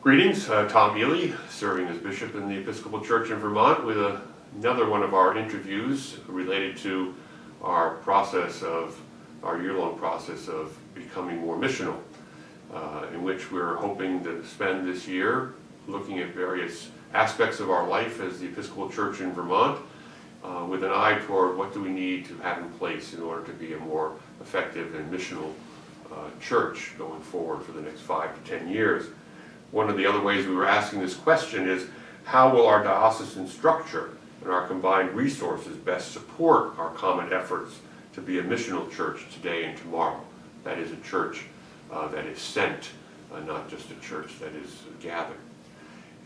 Greetings, Tom Ely, serving as Bishop in the Episcopal Church in Vermont with another one of our interviews related to our year-long process of becoming more missional, in which we're hoping to spend this year looking at various aspects of our life as the Episcopal Church in Vermont, with an eye toward what do we need to have in place in order to be a more effective and missional church going forward for the next 5 to 10 years. One of the other ways we were asking this question is, how will our diocesan structure and our combined resources best support our common efforts to be a missional church today and tomorrow? That is a church that is sent, not just a church that is gathered.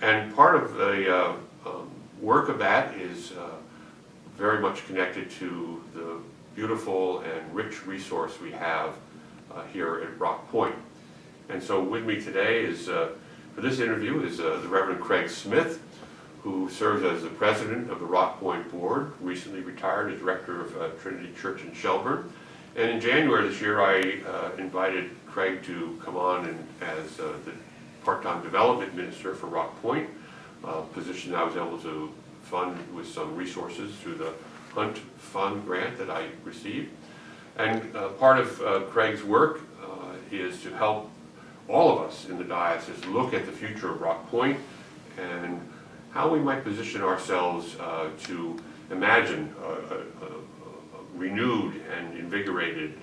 And part of the work of that is very much connected to the beautiful and rich resource we have here at Rock Point. And so with me today is, for this interview, is the Reverend Craig Smith, who serves as the president of the Rock Point Board, recently retired as director of Trinity Church in Shelburne. And in January this year, I invited Craig to come on as the part-time development minister for Rock Point, a position I was able to fund with some resources through the Hunt Fund grant that I received. And part of Craig's work is to help all of us in the diocese look at the future of Rock Point and how we might position ourselves to imagine a renewed and invigorated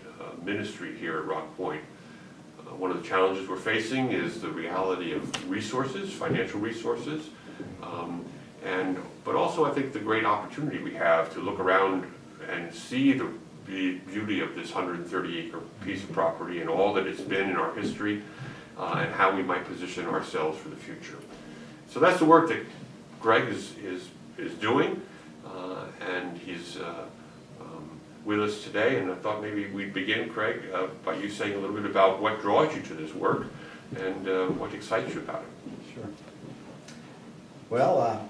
ministry here at Rock Point. One of the challenges we're facing is the reality of resources, financial resources, but also I think the great opportunity we have to look around and see the beauty of this 130-acre piece of property and all that it's been in our history, and how we might position ourselves for the future. So that's the work that Greg is doing, and he's with us today. And I thought maybe we'd begin, Craig, by you saying a little bit about what draws you to this work and what excites you about it. Sure. Well,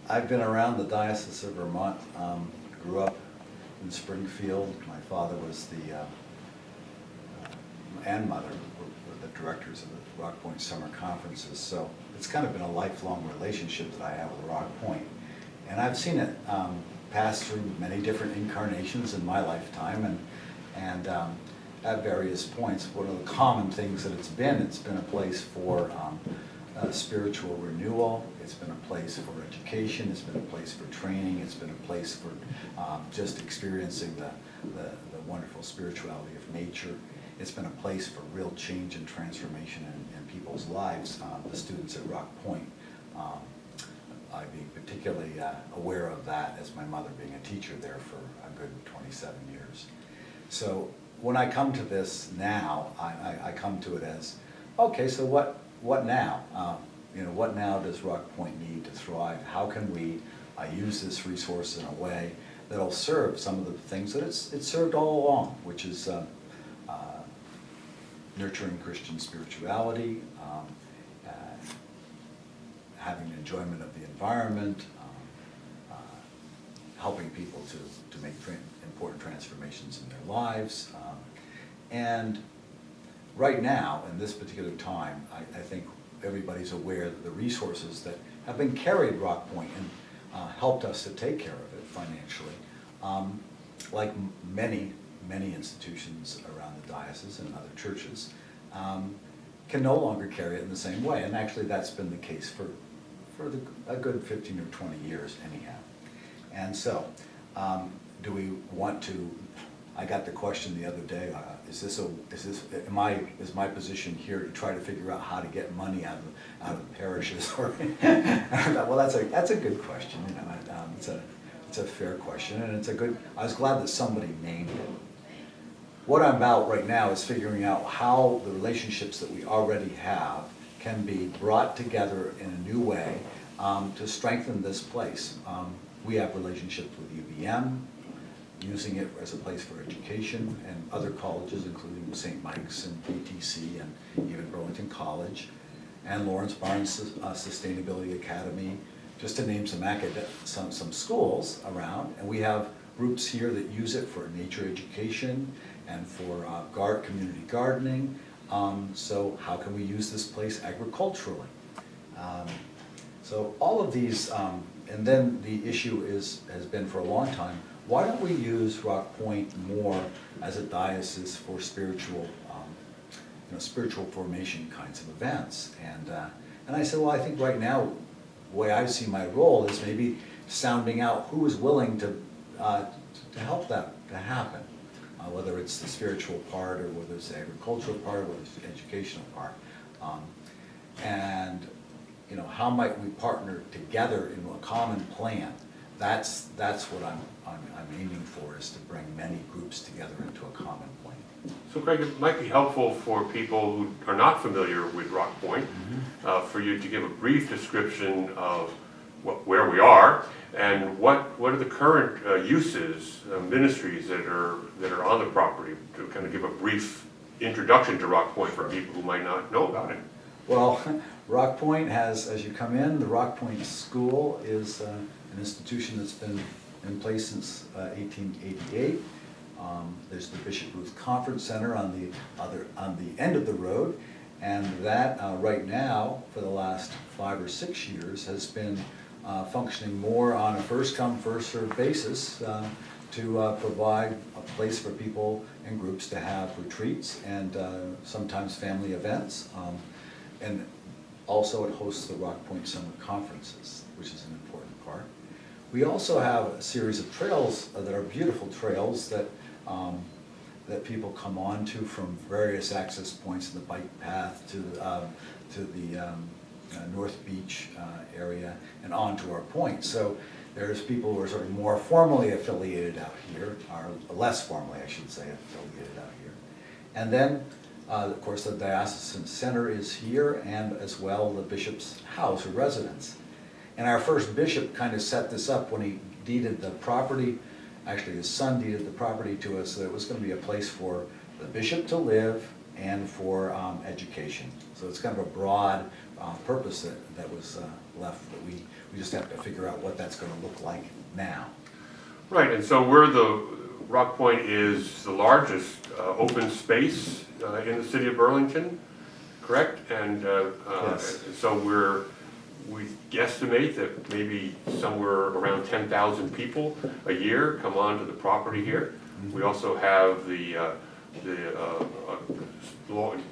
I've been around the Diocese of Vermont. Grew up in Springfield. My father was and mother were the directors of the Rock Point Summer Conferences. So it's kind of been a lifelong relationship that I have with Rock Point. And I've seen it pass through many different incarnations in my lifetime, and at various points, one of the common things that it's been a place for spiritual renewal. It's been a place for education. It's been a place for training. It's been a place for just experiencing the wonderful spirituality of nature. It's been a place for real change and transformation in people's lives. The students at Rock Point, I'd be particularly aware of that as my mother being a teacher there for a good 27 years. So when I come to this now, I come to it as, okay, so what now? What now does Rock Point need to thrive? How can we use this resource in a way that'll serve some of the things that it's served all along, which is nurturing Christian spirituality, having an enjoyment of the environment, helping people to make important transformations in their lives. And right now, in this particular time, I think everybody's aware that the resources that have been carried Rock Point and helped us to take care of it financially, like many institutions around the diocese and other churches, can no longer carry it in the same way. And actually that's been the case for a good 15 or 20 years anyhow. And so, do we want to, I got the question the other day, is my position here to try to figure out how to get money out of parishes? Or well, that's a good question. It's a fair question, and I was glad that somebody named it. What I'm about right now is figuring out how the relationships that we already have can be brought together in a new way to strengthen this place. We have relationships with UVM, using it as a place for education, and other colleges, including St. Mike's and BTC and even Burlington College, and Lawrence Barnes Sustainability Academy, just to name some schools around. And we have groups here that use it for nature education and for community gardening. So how can we use this place agriculturally? So all of these, and then the issue has been for a long time, why don't we use Rock Point more as a diocese for spiritual, spiritual formation kinds of events? And I said, well, I think right now, the way I see my role is maybe sounding out who is willing to help that to happen, whether it's the spiritual part or whether it's the agricultural part or whether it's the educational part. And how might we partner together in a common plan? That's what I'm aiming for, is to bring many groups together into a common plan. So Craig, it might be helpful for people who are not familiar with Rock Point, for you to give a brief description of where we are and what are the current uses, ministries that are on the property, to kind of give a brief introduction to Rock Point for people who might not know about it. Well, Rock Point has, as you come in, the Rock Point School is an institution that's been in place since 1888. There's the Bishop Ruth Conference Center on the end of the road, and that right now, for the last 5 or 6 years, has been functioning more on a first-come, first-served basis to provide a place for people and groups to have retreats and sometimes family events. And also it hosts the Rock Point Summer Conferences, which is an important part. We also have a series of trails that are beautiful trails that people come on to from various access points in the bike path to the North Beach area and on to our point. So there's people who are sort of more formally affiliated out here, or less formally, I should say, affiliated out here. And then of course, the Diocesan Center is here, and as well the bishop's house or residence. And our first bishop kind of set this up when he deeded the property. Actually, his son deeded the property to us, so it was going to be a place for the bishop to live and for education. So it's kind of a broad purpose that was left, but we just have to figure out what that's going to look like now. Right, and so Rock Point is the largest open space in the city of Burlington, correct? And Yes. so we guesstimate that maybe somewhere around 10,000 people a year come onto the property here. Mm-hmm. We also have the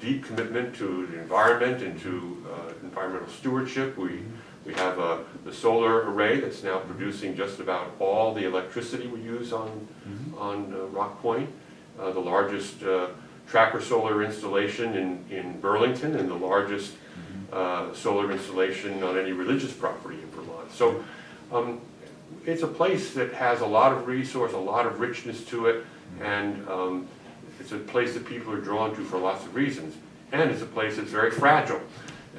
deep commitment to the environment and to environmental stewardship. We have the solar array that's now producing just about all the electricity we use on Rock Point, the largest tracker solar installation in Burlington, and the largest solar installation on any religious property in Vermont. So it's a place that has a lot of resource, a lot of richness to it, and it's a place that people are drawn to for lots of reasons. And it's a place that's very fragile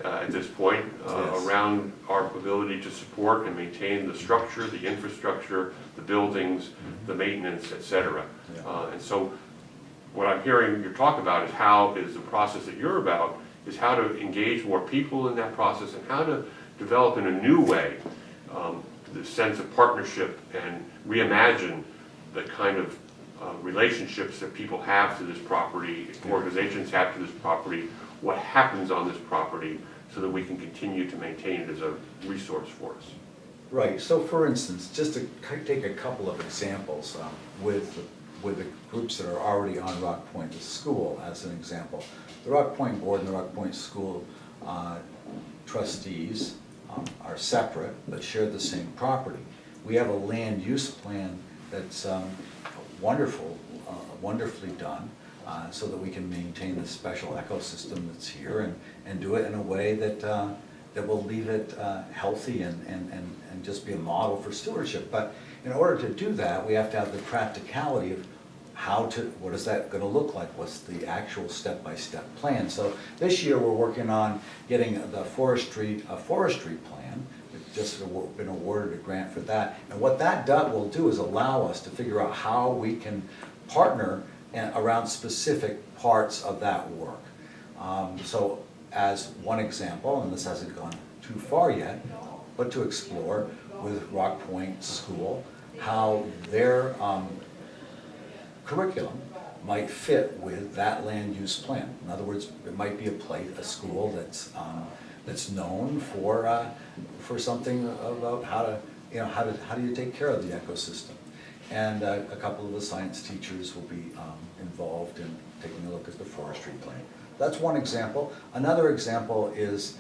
at this point, Yes. around our ability to support and maintain the structure, the infrastructure, the buildings, the maintenance, etc. Yeah. And so what I'm hearing you talk about is the process that you're about, is how to engage more people in that process and how to develop in a new way the sense of partnership and reimagine the kind of relationships that people have to this property, organizations have to this property, what happens on this property, so that we can continue to maintain it as a resource for us. Right, so for instance, just to take a couple of examples with the groups that are already on Rock Point, the school as an example. The Rock Point Board and the Rock Point School trustees are separate but share the same property. We have a land use plan that's wonderfully done, so that we can maintain the special ecosystem that's here and do it in a way that will leave it healthy and just be a model for stewardship. But in order to do that, we have to have the practicality of what is that going to look like? What's the actual step-by-step plan? So this year we're working on getting a forestry plan. We've just been awarded a grant for that. And what that will do is allow us to figure out how we can partner around specific parts of that work. So as one example, and this hasn't gone too far yet, but to explore with Rock Point School how their curriculum might fit with that land use plan. In other words, it might be a school that's that's known for something about how to, how do you take care of the ecosystem. And a couple of the science teachers will be involved in taking a look at the forestry plan. That's one example. Another example is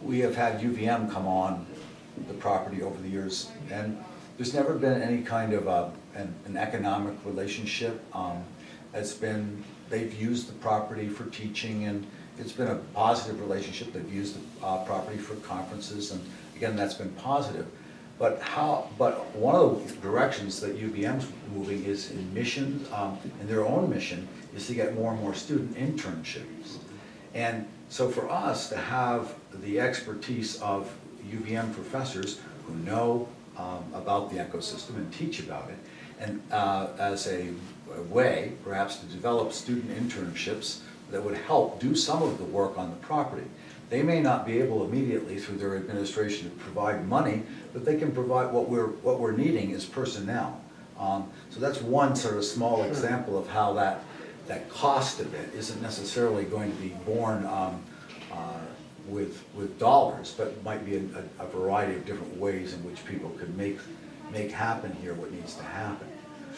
we have had UVM come on the property over the years, and there's never been any kind of an economic relationship. They've used the property for teaching, and it's been a positive relationship. They've used the property for conferences, and again, that's been positive. But one of the directions that UVM's moving is in mission, and their own mission is to get more and more student internships. And so for us to have the expertise of UVM professors who know about the ecosystem and teach about it, and as a way perhaps to develop student internships that would help do some of the work on the property. They may not be able immediately through their administration to provide money, but they can provide what we're needing is personnel. So that's one sort of small example of how that cost of it isn't necessarily going to be borne with dollars, but might be a variety of different ways in which people could make happen here what needs to happen.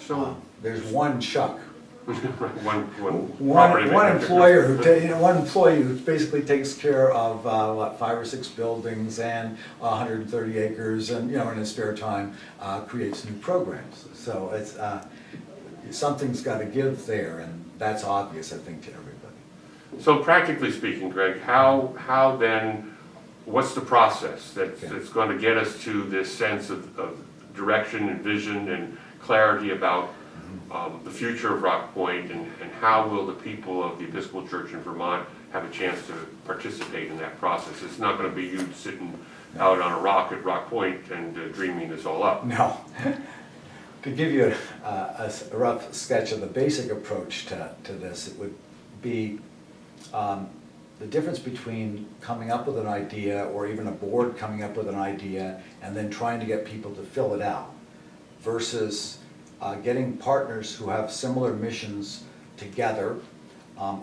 So there's one Chuck, one employer one employee who basically takes care of 5 or 6 buildings and 130 acres, and in his spare time creates new programs. So it's something's got to give there, and that's obvious, I think, to everybody. So practically speaking, Greg, how then, what's the process that's going to get us to this sense of direction and vision and clarity about the future of Rock Point, and how will the people of the Episcopal Church in Vermont have a chance to participate in that process? It's not going to be you sitting out on a rock at Rock Point and dreaming this all up. No. To give you a rough sketch of the basic approach to this, it would be the difference between coming up with an idea, or even a board coming up with an idea and then trying to get people to fill it out, versus getting partners who have similar missions together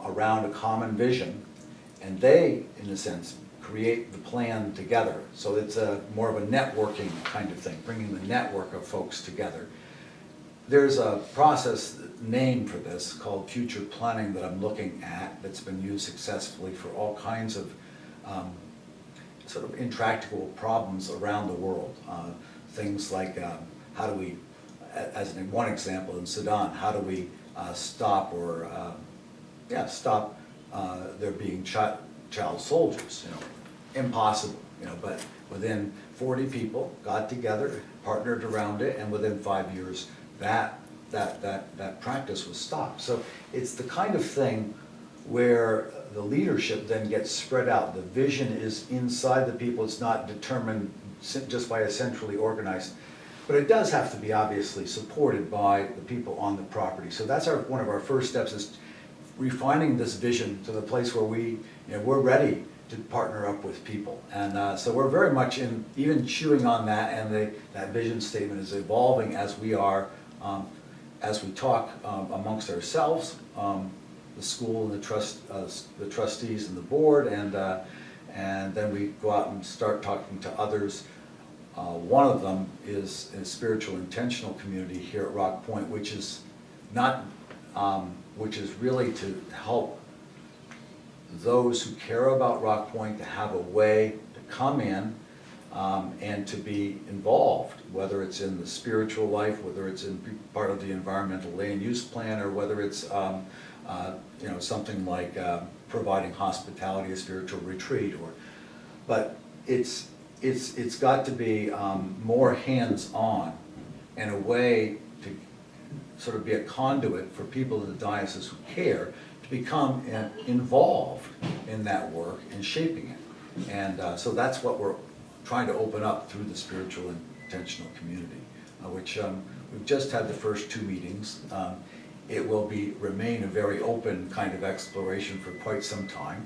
around a common vision, and they, in a sense, create the plan together. So it's more of a networking kind of thing, bringing the network of folks together. There's a process name for this called future planning that I'm looking at that's been used successfully for all kinds of sort of intractable problems around the world. Things like how do we, as one example in Sudan, how do we stop there being child soldiers? Impossible. But within 40 people got together, partnered around it, and within 5 years, that practice was stopped. So it's the kind of thing where the leadership then gets spread out. The vision is inside the people. It's not determined just by a centrally organized, but it does have to be obviously supported by the people on the property. So that's one of our first steps, is refining this vision to the place where we're ready to partner up with people. And so we're very much even chewing on that, and that vision statement is evolving as we are, as we talk amongst ourselves, the school and the trustees and the board, and then we go out and start talking to others. One of them is a spiritual intentional community here at Rock Point, which is really to help those who care about Rock Point to have a way to come in and to be involved, whether it's in the spiritual life, whether it's in part of the environmental land use plan, or whether it's something like providing hospitality, a spiritual retreat, but it's got to be more hands-on, and a way to sort of be a conduit for people in the diocese who care to become involved in that work and shaping it. And so that's what we're trying to open up through the spiritual intentional community, which we've just had the first 2 meetings. It will remain a very open kind of exploration for quite some time,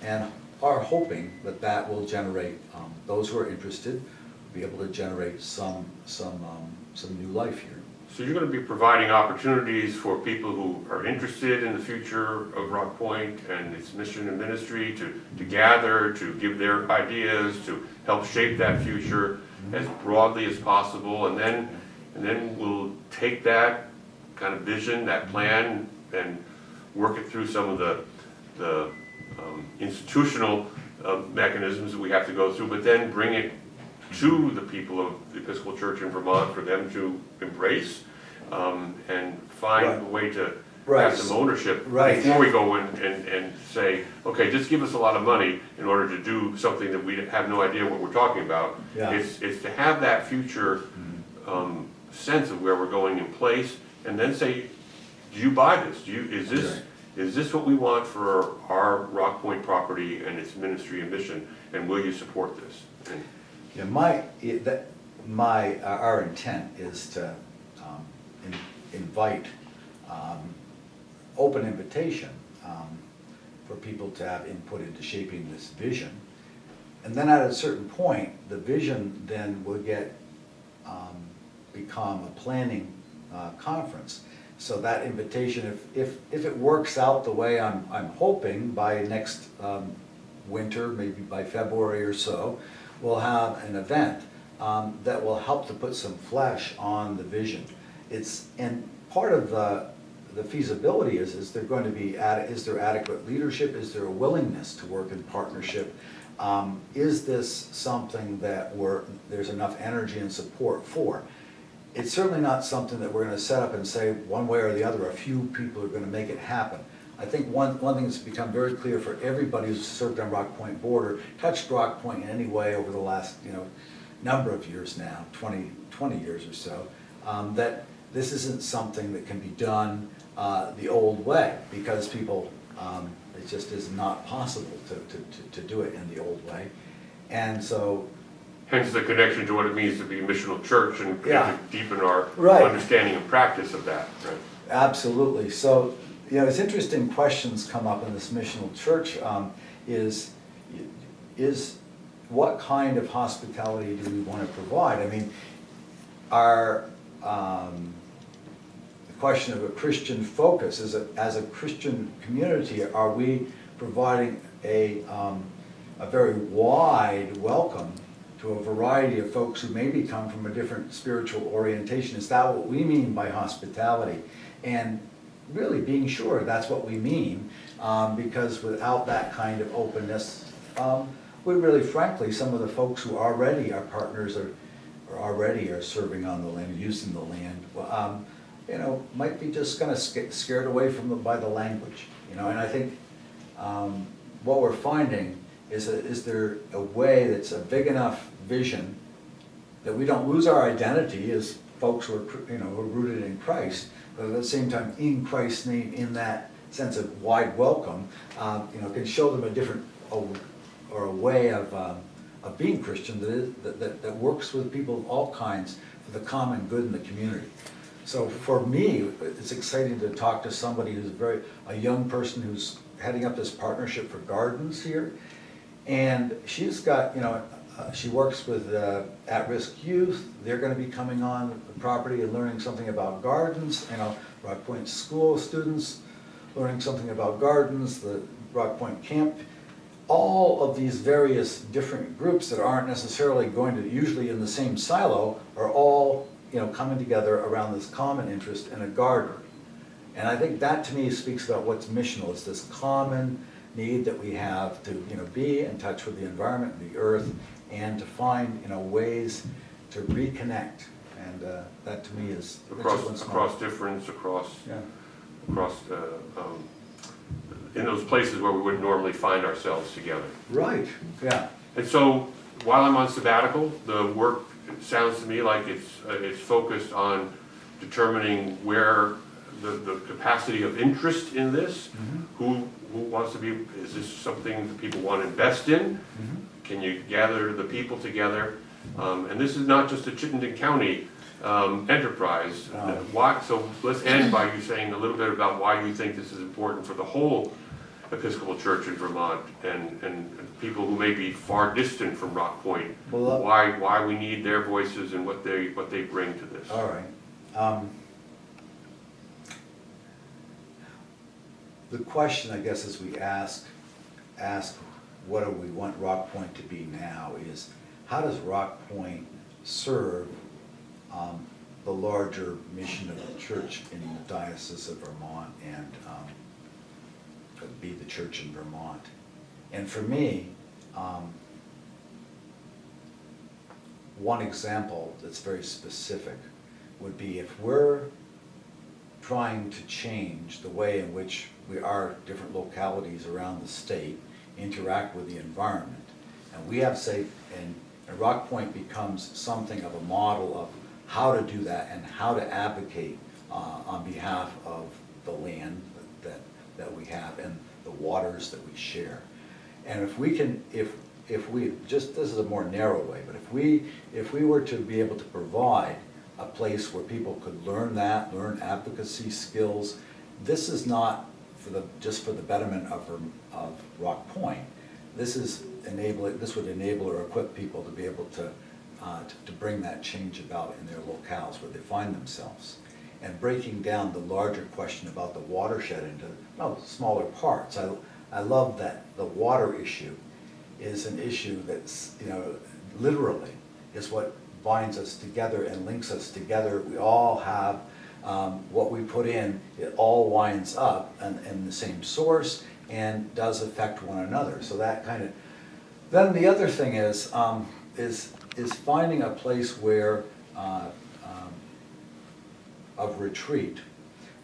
and are hoping that will generate, those who are interested, be able to generate some new life here. So you're going to be providing opportunities for people who are interested in the future of Rock Point and its mission and ministry to gather, to give their ideas, to help shape that future as broadly as possible, and then we'll take that kind of vision, that plan, and work it through some of the institutional mechanisms that we have to go through, but then bring it to the people of the Episcopal Church in Vermont for them to embrace, and find Right. a way to Right. have some ownership Right. before we go in and say, okay, just give us a lot of money in order to do something that we have no idea what we're talking about. Yeah. It's to have that future sense of where we're going in place, and then say, do you buy this? Is this what we want for our Rock Point property and its ministry and mission, and will you support this? And Yeah, our intent is to invite open invitation for people to have input into shaping this vision. And then at a certain point, the vision then will become a planning conference. So that invitation, if it works out the way I'm hoping by next winter, maybe by February or so, we'll have an event that will help to put some flesh on the vision. And part of the feasibility is there going to be, is there adequate leadership? Is there a willingness to work in partnership? Is this something that there's enough energy and support for? It's certainly not something that we're going to set up and say one way or the other, a few people are going to make it happen. I think one thing that's become very clear for everybody who's served on Rock Point border, touched Rock Point in any way over the last number of years now, 20 years or so, that this isn't something that can be done the old way, because people, it just is not possible to do it in the old way. And so, hence the connection to what it means to be a missional church, and Yeah. to deepen our Right. understanding and practice of that. Right? absolutely. So, it's interesting questions come up in this missional church, is what kind of hospitality do we want to provide? I mean, the question of a Christian focus, as a Christian community, are we providing a very wide welcome to a variety of folks who maybe come from a different spiritual orientation? Is that what we mean by hospitality? And really being sure that's what we mean, because without that kind of openness, we really, frankly, some of the folks who already are partners or already are serving on the land, using the land, might be just kind of scared away by the language, And I think what we're finding is there a way that's a big enough vision that we don't lose our identity as folks who are, who are rooted in Christ, but at the same time, in Christ's name, in that sense of wide welcome, can show them a different or a way of being Christian that works with people of all kinds for the common good in the community. So for me, it's exciting to talk to somebody who's a young person who's heading up this partnership for gardens here. And she's got, she works with at-risk youth. They're going to be coming on the property and learning something about gardens. Rock Point school students learning something about gardens, the Rock Point camp. All of these various different groups that aren't necessarily going to usually in the same silo are all coming together around this common interest in a garden. And I think that to me speaks about what's missional, is this common need that we have to be in touch with the environment and the earth, and to find ways to reconnect. And that to me is across difference, across yeah. In those places where we wouldn't normally find ourselves together. Right. Yeah. And so while I'm on sabbatical, the work sounds to me like it's focused on determining where the capacity of interest in this. Mm-hmm. Who wants to be? Is this something that people want to invest in? Mm-hmm. Can you gather the people together? And this is not just a Chittenden County enterprise. Why? So let's end by you saying a little bit about why you think this is important for the whole Episcopal Church in Vermont, and people who may be far distant from Rock Point. Why we need their voices and what they bring to this. All right. the question, I guess, as we ask what do we want Rock Point to be now is, how does Rock Point serve the larger mission of the church in the Diocese of Vermont and be the church in Vermont? And for me, one example that's very specific would be if we're trying to change the way in which our different localities around the state interact with the environment. And we have, say, and Rock Point becomes something of a model of how to do that and how to advocate on behalf of the land that we have and the waters that we share. And if we can, if we just, this is a more narrow way, but if we were to be able to provide a place where people could learn advocacy skills, this is not just for the betterment of Rock Point. This would enable or equip people to be able to bring that change about in their locales where they find themselves. And breaking down the larger question about the watershed into smaller parts. I love that the water issue is an issue that's, literally is what binds us together and links us together. We all have what we put in, it all winds up in the same source and does affect one another. So that kind of, then the other thing is finding a place where, of retreat,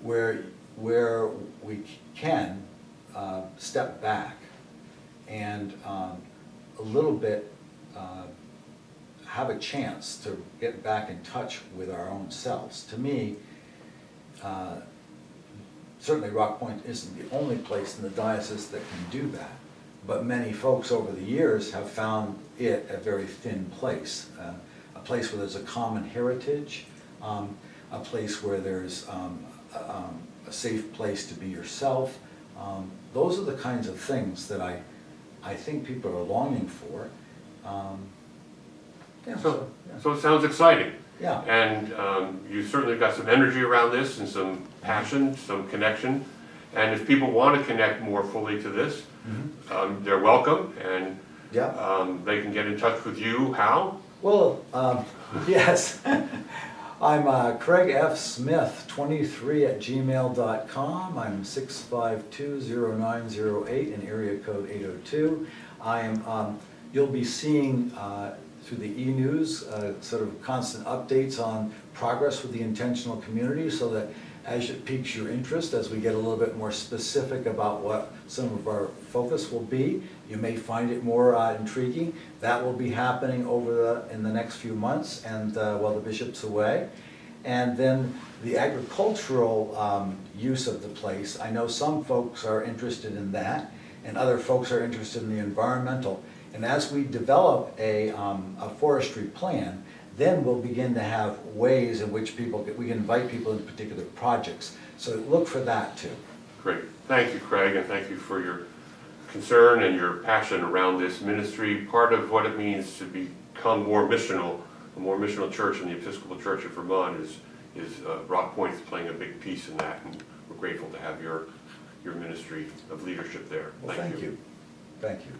where we can step back and a little bit have a chance to get back in touch with our own selves. To me, certainly Rock Point isn't the only place in the diocese that can do that, but many folks over the years have found it a very thin place, a place where there's a common heritage, a place where there's a safe place to be yourself. Those are the kinds of things that I think people are longing for. So it sounds exciting. Yeah. And you certainly got some energy around this and some passion, some connection. And if people want to connect more fully to this, they're welcome, and they can get in touch with you. How? Well, yes. I'm Craig F. Smith, 23@gmail.com. I'm 652-0908 in area code 802. I am. You'll be seeing through the e-news sort of constant updates on progress with the intentional community, so that as it piques your interest, as we get a little bit more specific about what some of our focus will be, you may find it more intriguing. That will be happening in the next few months, and while the bishop's away. And then the agricultural use of the place, I know some folks are interested in that, and other folks are interested in the environmental. And as we develop a forestry plan, then we'll begin to have ways in which we can invite people into particular projects. So look for that too. Great. Thank you, Craig, and thank you for your concern and your passion around this ministry. Part of what it means to become more missional, a more missional church in the Episcopal Church of Vermont is Rock Point is playing a big piece in that, and we're grateful to have your ministry of leadership there. Well, thank you. Thank you.